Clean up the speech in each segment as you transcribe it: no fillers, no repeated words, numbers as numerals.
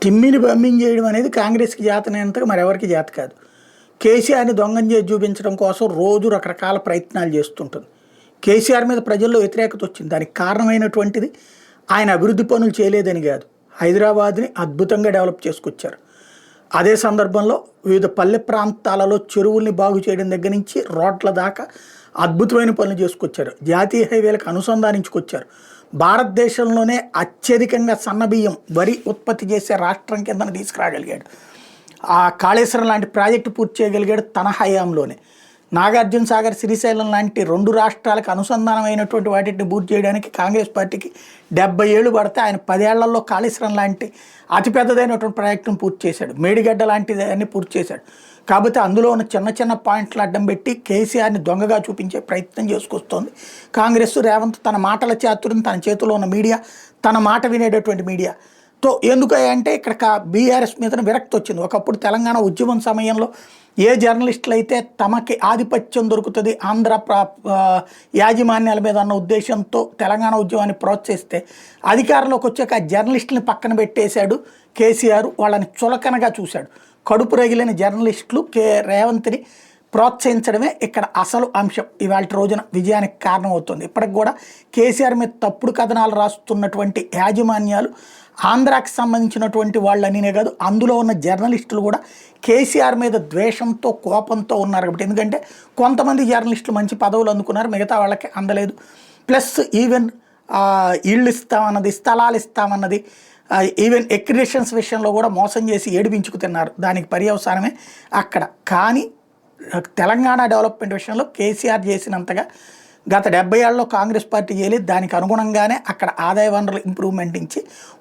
టిమ్మిని పంపించేయడం అనేది కాంగ్రెస్కి చేతనైనంతగా మరెవరికి చేత కాదు. కేసీఆర్ని దొంగని చేసి చూపించడం కోసం రోజు రకరకాల ప్రయత్నాలు చేస్తుంటుంది. కేసీఆర్ మీద ప్రజల్లో వ్యతిరేకత వచ్చింది. దానికి కారణమైనటువంటిది ఆయన అభివృద్ధి పనులు చేయలేదని కాదు, హైదరాబాద్ని అద్భుతంగా డెవలప్ చేసుకొచ్చారు. అదే సందర్భంలో వివిధ పల్లె ప్రాంతాలలో చెరువుల్ని బాగు చేయడం దగ్గర నుంచి రోడ్ల దాకా అద్భుతమైన పనులు చేసుకొచ్చారు. జాతీయ హైవేలకు అనుసంధానించుకొచ్చారు. భారతదేశంలోనే అత్యధికంగా సన్నబియ్యం వరి ఉత్పత్తి చేసే రాష్ట్రం కింద తీసుకురాగలిగాడు. ఆ కాళేశ్వరం లాంటి ప్రాజెక్టు పూర్తి చేయగలిగాడు తన హయాంలోనే. నాగార్జున సాగర్, శ్రీశైలం లాంటి 2 రాష్ట్రాలకు అనుసంధానమైనటువంటి వాటిని పూర్తి చేయడానికి కాంగ్రెస్ పార్టీకి 70 ఏళ్ళు పడితే ఆయన 10 ఏళ్లలో కాళేశ్వరం లాంటి అతిపెద్దదైనటువంటి ప్రాజెక్టును పూర్తి చేశాడు. మేడిగడ్డ లాంటిది అన్ని పూర్తి చేశాడు. కాకపోతే అందులో ఉన్న చిన్న చిన్న పాయింట్లు అడ్డం పెట్టి కేసీఆర్ని దొంగగా చూపించే ప్రయత్నం చేసుకొస్తోంది కాంగ్రెస్. రేవంత్ తన మాటల చాతుర్యం, తన చేతిలో ఉన్న మీడియా, తన మాట వినేటటువంటి మీడియా తో ఎందుకు అంటే ఇక్కడ బీఆర్ఎస్ మీద విరక్తి వచ్చింది. ఒకప్పుడు తెలంగాణ ఉద్యమం సమయంలో ఏ జర్నలిస్టులు అయితే తమకి ఆధిపత్యం దొరుకుతుంది ఆంధ్ర యాజమాన్యాల మీద అన్న ఉద్దేశంతో తెలంగాణ ఉద్యమాన్ని ప్రోత్సహిస్తే అధికారంలోకి వచ్చాక ఆ జర్నలిస్టుని పక్కన పెట్టేశాడు కేసీఆర్. వాళ్ళని చులకనగా చూశాడు. కడుపు రగిలిన జర్నలిస్టులు రేవంత్ని ప్రోత్సహించడమే ఇక్కడ అసలు అంశం ఇవాళ రోజున విజయానికి కారణమవుతుంది. ఇప్పటికి కూడా కేసీఆర్ మీద తప్పుడు కథనాలు రాస్తున్నటువంటి యాజమాన్యాలు ఆంధ్రాకి సంబంధించినటువంటి వాళ్ళనినే కాదు, అందులో ఉన్న జర్నలిస్టులు కూడా కేసీఆర్ మీద ద్వేషంతో, కోపంతో ఉన్నారు. కాబట్టి ఎందుకంటే కొంతమంది జర్నలిస్టులు మంచి పదవులు అందుకున్నారు, మిగతా వాళ్ళకి అందలేదు. ప్లస్ ఈవెన్ ఇళ్ళు ఇస్తామన్నది, స్థలాలు ఇస్తామన్నది, ఈవెన్ ఎక్రిడేషన్స్ విషయంలో కూడా మోసం చేసి ఏడిపించుకు తిన్నారు. దానికి పర్యవసానమే అక్కడ. కానీ తెలంగాణ డెవలప్మెంట్ విషయంలో కేసీఆర్ చేసినంతగా గత 70 ఏళ్లలో కాంగ్రెస్ పార్టీ చేయలేదు. దానికి అనుగుణంగానే అక్కడ ఆదాయ వనరుల ఇంప్రూవ్మెంట్ ఇచ్చి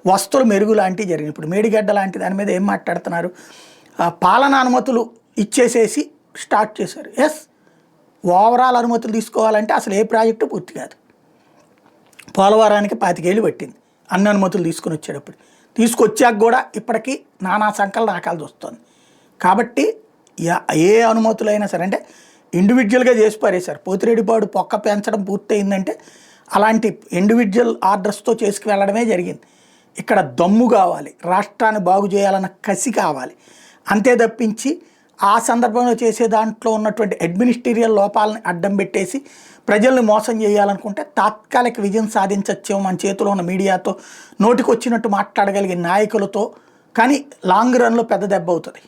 వస్తువులు మెరుగు లాంటివి జరిగింది. ఇప్పుడు మేడిగడ్డ లాంటి దాని మీద ఏం మాట్లాడుతున్నారు? పాలనా అనుమతులు ఇచ్చేసేసి స్టార్ట్ చేశారు. ఎస్, ఓవరాల్ అనుమతులు తీసుకోవాలంటే అసలు ఏ ప్రాజెక్టు పూర్తి కాదు. పోలవరానికి 25 ఏళ్ళు పట్టింది అన్ని అనుమతులు తీసుకుని వచ్చేటప్పుడు. తీసుకొచ్చాక కూడా ఇప్పటికీ నానా సంకలు నాకాల్సి వస్తుంది. కాబట్టి ఏ అనుమతులైనా సరే అంటే ఇండివిజువల్గా చేసి పారేశారు. పోతిరెడ్డిపాడు పొక్క పెంచడం పూర్తయిందంటే అలాంటి ఇండివిజువల్ ఆర్డర్స్తో చేసుకువెళ్ళడమే జరిగింది. ఇక్కడ దమ్ము కావాలి, రాష్ట్రాన్ని బాగు చేయాలన్న కసి కావాలి. అంతే తప్పించి ఆ సందర్భంలో చేసే దాంట్లో ఉన్నటువంటి అడ్మినిస్ట్రేటివ్ లోపాలని అడ్డం పెట్టేసి ప్రజల్ని మోసం చేయాలనుకుంటే తాత్కాలిక విజయం సాధించచ్చేమో మన చేతిలో ఉన్న మీడియాతో, నోటికొచ్చినట్టు మాట్లాడగలిగే నాయకులతో. కానీ లాంగ్ రన్లో పెద్ద దెబ్బ అవుతుంది.